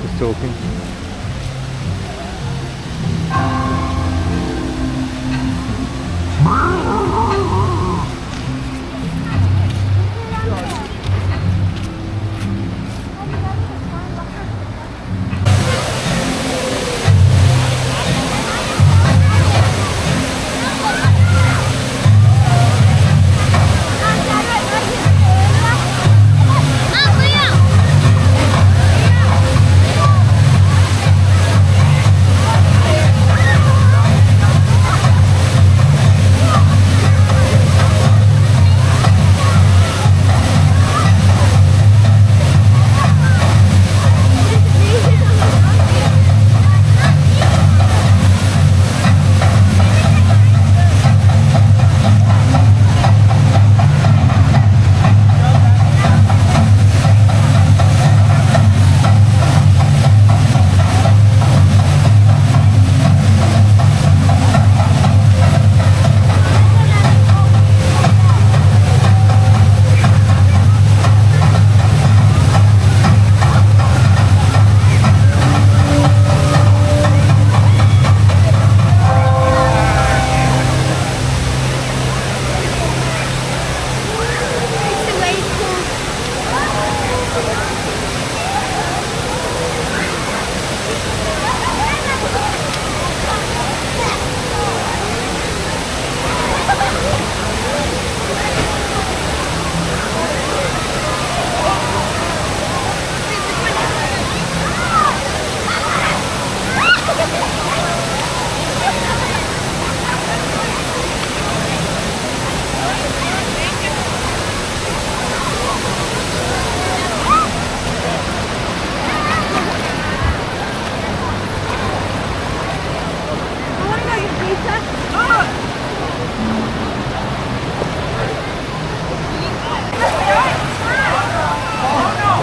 Just talking.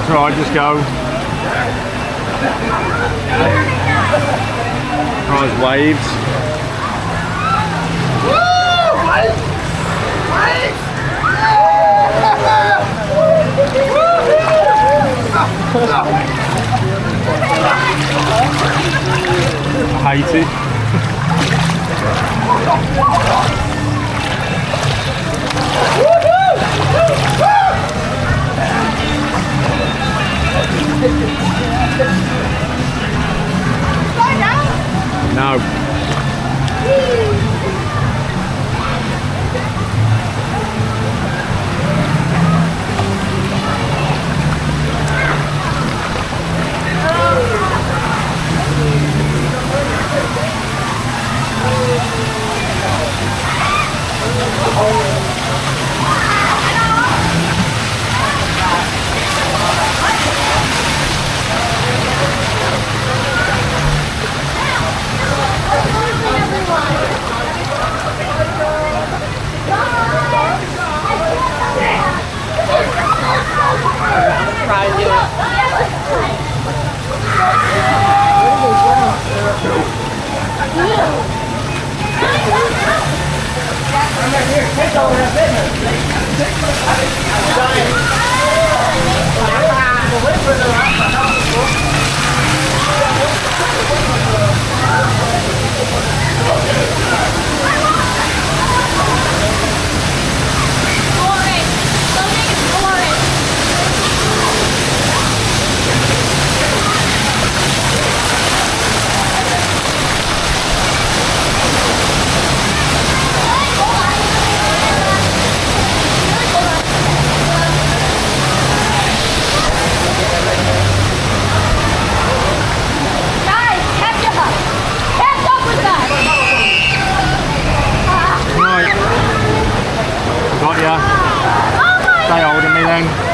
That's right, just go. Nice waves. I hate it. No. Try to do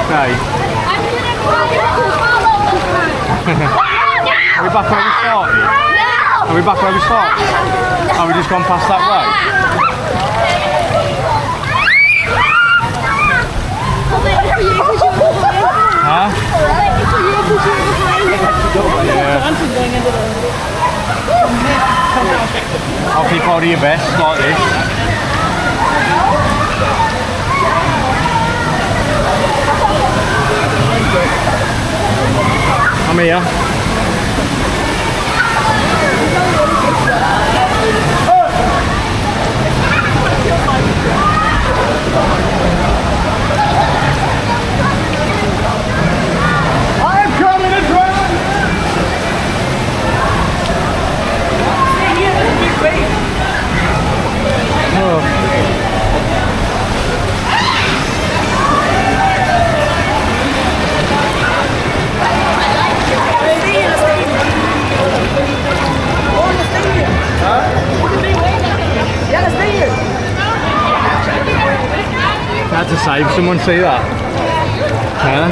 Okay. Are we back where we started? Are we back where we started? Have we just gone past that way? Huh? Yeah. I'll keep hold of your vest like this. here. I'm coming to drive! Had to save someone, see that? Huh?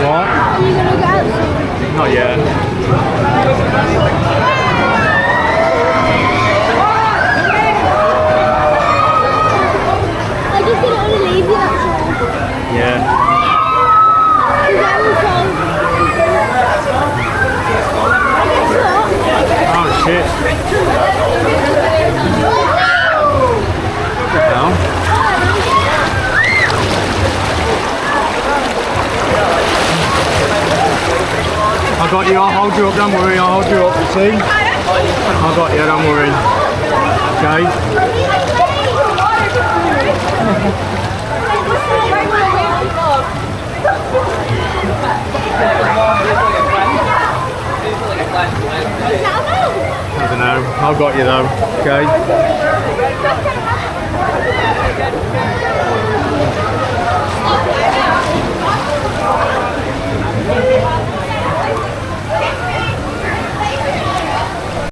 What? Not yet. Yeah. Oh shit. What the hell? I got you, I'll hold you up, don't worry, I'll hold you up, see? I got you, don't worry. Okay? I don't know, I've got you though, okay?